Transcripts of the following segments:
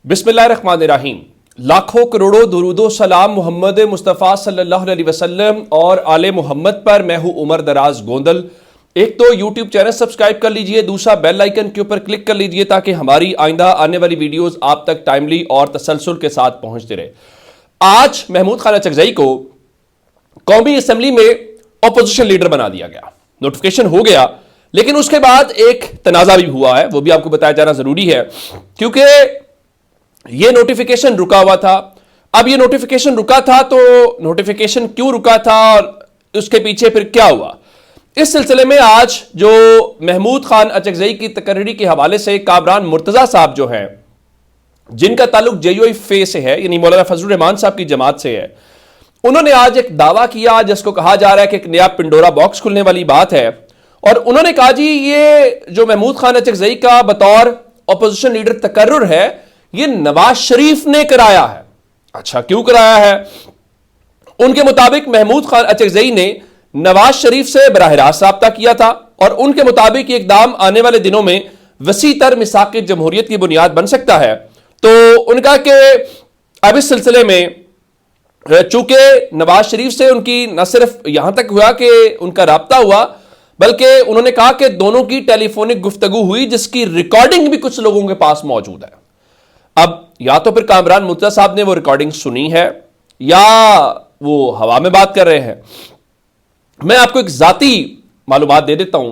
बिस्मिल्लाहिर्रहमानिर्रहीम। लाखों करोड़ों दुरूदो सलाम मोहम्मद मुस्तफ़ा सल्लल्लाहु अलैहि वसल्लम और आले मोहम्मद पर। मैं हूं उमर दराज गोंदल। एक तो यूट्यूब चैनल सब्सक्राइब कर लीजिए, दूसरा बेल आइकन के ऊपर क्लिक कर लीजिए ताकि हमारी आइंदा आने वाली वीडियोस आप तक टाइमली और तसलसल के साथ पहुंचते रहे। आज महमूद खान अचकज़ई को कौमी असम्बली में अपोजिशन लीडर बना दिया गया। नोटिफिकेशन हो गया, लेकिन उसके बाद एक तनाज़ा भी हुआ है, वो भी आपको बताया जाना जरूरी है क्योंकि यह नोटिफिकेशन रुका हुआ था। अब यह नोटिफिकेशन रुका था तो नोटिफिकेशन क्यों रुका था और उसके पीछे फिर क्या हुआ, इस सिलसिले में आज जो महमूद खान अचकज़ई की तकरीरी के हवाले से कामरान मुर्तज़ा साहब जो हैं, जिनका ताल्लुक JUIF से है, यानी मौलाना फजलुर रहमान साहब की जमात से है, उन्होंने आज एक दावा किया जिसको कहा जा रहा है कि एक नया पिंडोरा बॉक्स खुलने वाली बात है। और उन्होंने कहा जी ये जो महमूद खान अचकज़ई का बतौर अपोजिशन लीडर तकर्रुर है, ये नवाज शरीफ ने कराया है। अच्छा, क्यों कराया है? उनके मुताबिक महमूद खान अचकज़ई ने नवाज शरीफ से बराह रास्त राब्ता किया था और उनके मुताबिक ये इक़दाम आने वाले दिनों में वसी तर मिसाक़ जमहूरियत की बुनियाद बन सकता है। तो उनका कि अब इस सिलसिले में चूंकि नवाज शरीफ से उनकी न सिर्फ यहां तक हुआ कि उनका राब्ता हुआ, बल्कि उन्होंने कहा कि दोनों की टेलीफोनिक गुफ्तगू हुई जिसकी रिकॉर्डिंग भी कुछ लोगों के पास मौजूद है। अब या तो फिर कामरान मुर्तज़ा साहब ने वो रिकॉर्डिंग सुनी है या वो हवा में बात कर रहे हैं। मैं आपको एक जाती मालूमात दे देता हूं।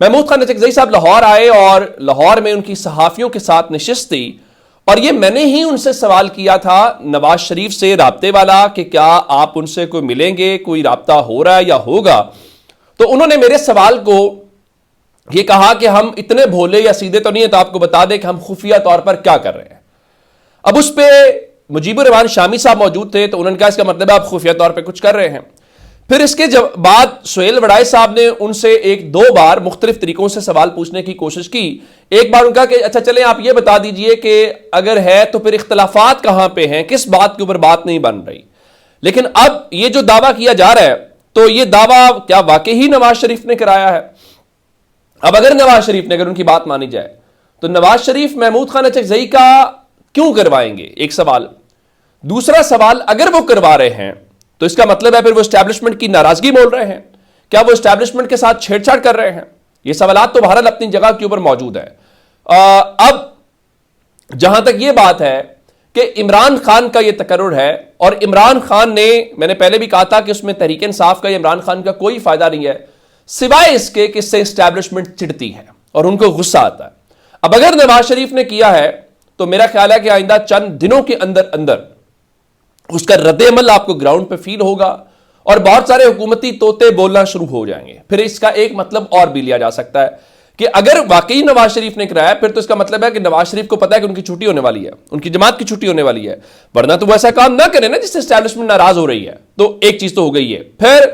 महमूद खान अचकज़ई साहब लाहौर आए और लाहौर में उनकी सहाफ़ियों के साथ नशिस्त थी और ये मैंने ही उनसे सवाल किया था नवाज शरीफ से राब्ते वाला कि क्या आप उनसे कोई मिलेंगे, कोई राब्ता हो रहा है या होगा। तो उन्होंने मेरे सवाल को ये कहा कि हम इतने भोले या सीधे तो नहीं है, तो आपको बता दें कि हम खुफिया तौर पर क्या कर रहे हैं। अब उस पर मुजीबुर रहमान शामी साहब मौजूद थे, तो उन्होंने कहा इसका मतलब है आप खुफिया तौर पर कुछ कर रहे हैं। फिर इसके बाद सुहेल वड़ाई साहब ने उनसे एक दो बार मुख्तलिफ तरीकों से सवाल पूछने की कोशिश की। एक बार उनका कि अच्छा चलें आप ये बता दीजिए कि अगर है तो फिर इख्तलाफात कहां पे हैं, किस बात के ऊपर बात नहीं बन रही। लेकिन अब ये जो दावा किया जा रहा है, तो ये दावा क्या वाकई ही नवाज शरीफ ने कराया है? अब अगर नवाज शरीफ ने, अगर उनकी बात मानी जाए, तो नवाज शरीफ महमूद खान अचकज़ई का क्यों करवाएंगे, एक सवाल। दूसरा सवाल, अगर वो करवा रहे हैं तो इसका मतलब है फिर वो एस्टैब्लिशमेंट की नाराजगी बोल रहे हैं, क्या वो एस्टैब्लिशमेंट के साथ छेड़छाड़ कर रहे हैं? ये सवालात तो बहरहाल अपनी जगह के ऊपर मौजूद है। अब जहां तक ये बात है कि इमरान खान का ये तकर्रुर है और इमरान खान ने, मैंने पहले भी कहा था कि उसमें तहरीक इंसाफ का, इमरान खान का कोई फायदा नहीं है सिवाय इसके कि इससे एस्टैब्लिशमेंट चिढ़ती है और उनको गुस्सा आता है। अब अगर नवाज शरीफ ने किया है तो मेरा ख्याल है कि आइंदा चंद दिनों के अंदर अंदर उसका रद्द-ए-अमल आपको ग्राउंड पे फील होगा और बहुत सारे हुकूमती तोते बोलना शुरू हो जाएंगे। फिर इसका एक मतलब और भी लिया जा सकता है कि अगर वाकई नवाज शरीफ ने कराया, फिर तो इसका मतलब है कि नवाज शरीफ को पता है कि उनकी छुट्टी होने वाली है, उनकी जमात की छुट्टी होने वाली है, वरना तो वो ऐसा काम ना करे ना जिससे एस्टैब्लिशमेंट नाराज हो रही है। तो एक चीज तो हो गई है। फिर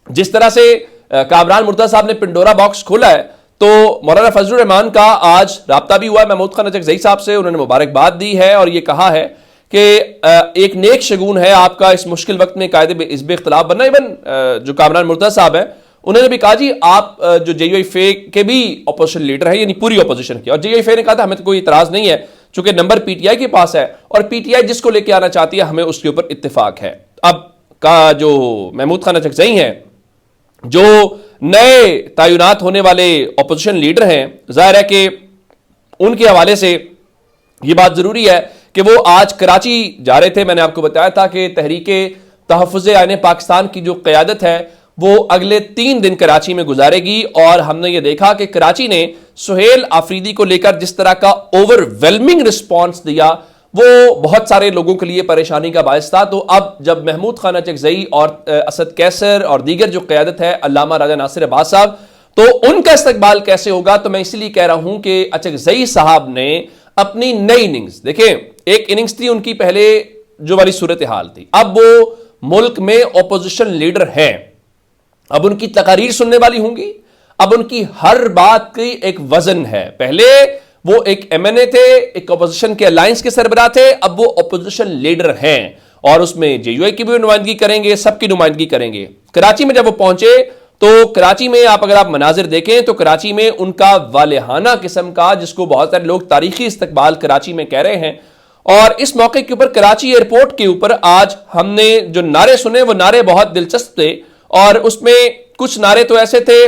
जिस तरह से कामरान मुर्तज़ा साहब ने पिंडोरा बॉक्स खोला है, तो मौलाना फजलुर रहमान का आज राब्ता भी हुआ है महमूद खान अचकज़ई साहब से। उन्होंने मुबारकबाद दी है और यह कहा है कि एक नेक शगुन है आपका इस मुश्किल वक्त में कायदे इस बे इख्तलाफ बनना। इवन जो कामरान मुर्तज़ा साहब है उन्होंने भी कहा जी आप जो JUIF के भी अपोजिशन लीडर है, यानी पूरी अपोजिशन की, और JUIF ने कहा था हमें तो कोई इतराज नहीं है चूंकि नंबर PTI के पास है और PTI जिसको लेके आना चाहती है हमें उसके ऊपर इत्तेफाक है। अब का जो महमूद खान अचकज़ई हैं, जो नए तैनात होने वाले अपोजिशन लीडर हैं, जाहिर है कि उनके हवाले से यह बात जरूरी है कि वो आज कराची जा रहे थे। मैंने आपको बताया था कि तहरीके तहफ़्फ़ुज़े आईन पाकिस्तान की जो क़यादत है वो अगले 3 दिन कराची में गुजारेगी और हमने ये देखा कि कराची ने सुहेल आफरीदी को लेकर जिस तरह का ओवरवेलमिंग रिस्पॉन्स दिया वो बहुत सारे लोगों के लिए परेशानी का बायस था। तो अब जब महमूद खान अचकज़ई और असद कैसर और दीगर जो क़यादत है, अल्लामा राजा नासिर अब्बास साहब, तो उनका इस्तकबाल कैसे होगा, तो मैं इसलिए कह रहा हूं कि अचकज़ई साहब ने अपनी नई इनिंग्स देखें। एक इनिंग्स थी उनकी पहले जो वाली सूरत हाल थी, अब वो मुल्क में अपोजिशन लीडर हैं, अब उनकी तकारीर सुनने वाली होंगी, अब उनकी हर बात की एक वजन है। पहले वो एक MNA थे, एक अपोजिशन के अलायंस के सरबराह थे, अब वो अपोजिशन लीडर हैं और उसमें JUI की भी नुमाइंदगी करेंगे, सबकी नुमाइंदगी करेंगे। कराची में जब वो पहुंचे तो कराची में अगर आप मनाजिर देखें तो कराची में उनका वालेहाना किस्म का, जिसको बहुत सारे लोग तारीखी इस्तकबाल कराची में कह रहे हैं। और इस मौके के ऊपर कराची एयरपोर्ट के ऊपर आज हमने जो नारे सुने वो नारे बहुत दिलचस्प थे, और उसमें कुछ नारे तो ऐसे थे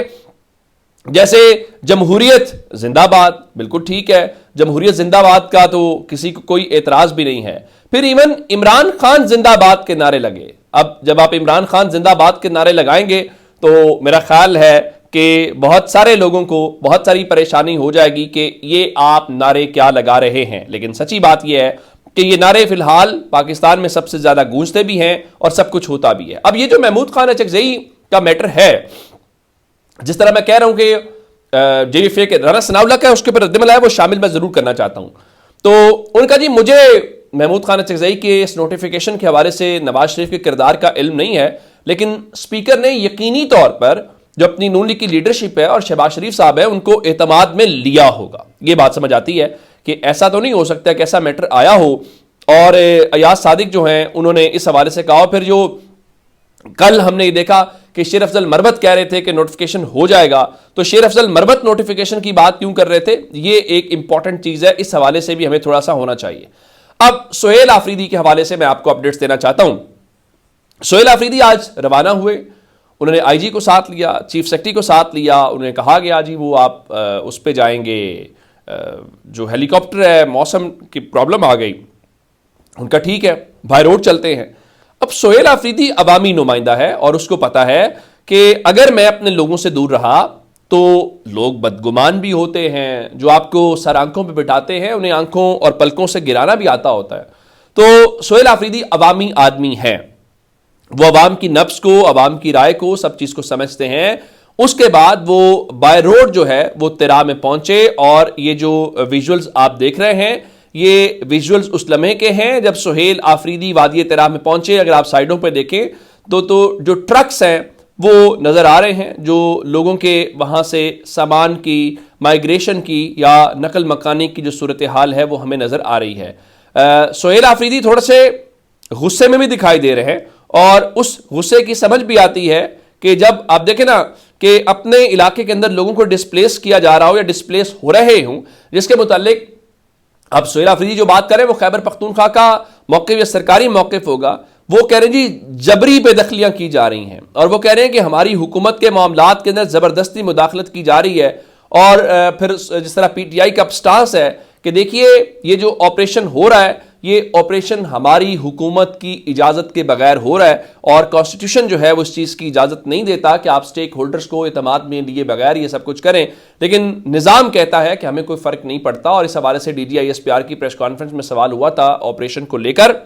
जैसे जमहूरियत जिंदाबाद, बिल्कुल ठीक है, जमहूरियत जिंदाबाद का तो किसी को कोई एतराज भी नहीं है। फिर इवन इमरान खान जिंदाबाद के नारे लगे। अब जब आप इमरान खान जिंदाबाद के नारे लगाएंगे तो मेरा ख्याल है कि बहुत सारे लोगों को बहुत सारी परेशानी हो जाएगी कि ये आप नारे क्या लगा रहे हैं। लेकिन सच्ची बात यह है कि ये नारे फिलहाल पाकिस्तान में सबसे ज्यादा गूंजते भी हैं और सब कुछ होता भी है। अब ये जो महमूद खान अचकज़ई का मैटर है, जिस तरह मैं कह रहा हूं कि JVFA के राना सनाउल्लाह का उसके ऊपर रद्दमल है, वो शामिल मैं जरूर करना चाहता हूं। तो उनका जी मुझे महमूद खान अचकज़ई के इस नोटिफिकेशन के हवाले से नवाज शरीफ के किरदार का इल्म नहीं है, लेकिन स्पीकर ने यकीनी तौर पर जो अपनी नून लीग की लीडरशिप है और शहबाज शरीफ साहब है उनको एतमाद में लिया होगा। ये बात समझ आती है कि ऐसा तो नहीं हो सकता कि ऐसा मैटर आया हो और अयाज सादिक जो हैं उन्होंने इस हवाले से कहा। फिर जो कल हमने ये देखा कि शेर अफजल मरबत कह रहे थे कि नोटिफिकेशन हो जाएगा, तो शेर अफजल मरबत नोटिफिकेशन की बात क्यों कर रहे थे, ये एक इंपॉर्टेंट चीज है, इस हवाले से भी हमें थोड़ा सा होना चाहिए। अब सुहेल आफरीदी के हवाले से मैं आपको अपडेट्स देना चाहता हूं। सुहेल आफरीदी आज रवाना हुए, उन्होंने IG को साथ लिया, चीफ सेक्रेटरी को साथ लिया। उन्हें कहा गया जी वो आप उस पर जाएंगे, जो हेलीकॉप्टर है, मौसम की प्रॉब्लम आ गई। उनका ठीक है, बाय रोड चलते हैं। अब सुहेल आफरीदी अवामी नुमाइंदा है और उसको पता है कि अगर मैं अपने लोगों से दूर रहा तो लोग बदगुमान भी होते हैं, जो आपको सर आंखों पे बिठाते हैं उन्हें आंखों और पलकों से गिराना भी आता होता है। तो सुहेल आफरीदी अवामी आदमी है, वो अवाम की नब्ज को, अवाम की राय को, सब चीज को समझते हैं। उसके बाद वो बाय रोड जो है वो तिरा में पहुंचे और ये जो विजुअल्स आप देख रहे हैं ये विजुअल्स उस लम्हे के हैं जब सुहेल आफरीदी वादी तिरा में पहुंचे। अगर आप साइडों पे देखें तो जो ट्रक्स हैं वो नजर आ रहे हैं, जो लोगों के वहां से सामान की, माइग्रेशन की या नकल मकानी की जो सूरत हाल है वो हमें नजर आ रही है। सुहेल आफरीदी थोड़े से गुस्से में भी दिखाई दे रहे हैं और उस गुस्से की समझ भी आती है कि जब आप देखें ना कि अपने इलाके के अंदर लोगों को डिस्प्लेस किया जा रहा हो या डिस्प्लेस हो रहे हों, जिसके मुतालिक अब सुहेल आफरीदी जो बात करें वो खैबर पख्तूनख्वा का मौक़िफ़ या सरकारी मौक़िफ़ होगा। वो कह रहे हैं जी जबरी बेदखलियां की जा रही हैं और वो कह रहे हैं कि हमारी हुकूमत के मामलात के अंदर ज़बरदस्ती मुदाखलत की जा रही है। और फिर जिस तरह PTI का स्टांस है कि देखिए ये जो ऑपरेशन हो रहा है ये ऑपरेशन हमारी हुकूमत की इजाज़त के बगैर हो रहा है और कॉन्स्टिट्यूशन जो है वो इस चीज़ की इजाज़त नहीं देता कि आप स्टेक होल्डर्स को एतमाद में लिए बगैर ये सब कुछ करें। लेकिन निज़ाम कहता है कि हमें कोई फ़र्क नहीं पड़ता। और इस हवाले से DG ISPR की प्रेस कॉन्फ्रेंस में सवाल हुआ था ऑपरेशन को लेकर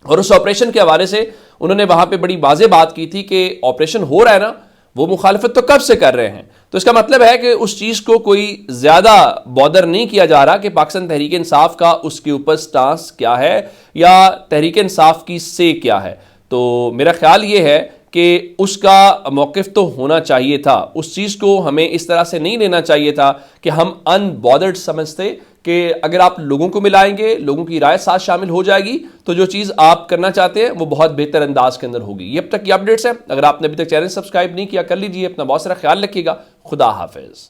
और उस ऑपरेशन के हवाले से उन्होंने वहां पे बड़ी वाज़ेह बात की थी कि ऑपरेशन हो रहा है ना, वो मुखालिफत तो कब से कर रहे हैं। तो इसका मतलब है कि उस चीज़ को कोई ज़्यादा बॉदर नहीं किया जा रहा कि पाकिस्तान तहरीक इंसाफ का उसके ऊपर स्टांस क्या है या तहरीक इंसाफ की से क्या है। तो मेरा ख्याल ये है कि उसका मौक़िफ़ तो होना चाहिए था, उस चीज़ को हमें इस तरह से नहीं लेना चाहिए था कि हम अनबॉदर्ड समझते कि अगर आप लोगों को मिलाएंगे, लोगों की राय साथ शामिल हो जाएगी तो जो चीज़ आप करना चाहते हैं वो बहुत बेहतर अंदाज के अंदर होगी। ये अब तक की अपडेट्स हैं। अगर आपने अभी तक चैनल सब्सक्राइब नहीं किया कर लीजिए। अपना बहुत सारा ख्याल रखिएगा। खुदा हाफिज़।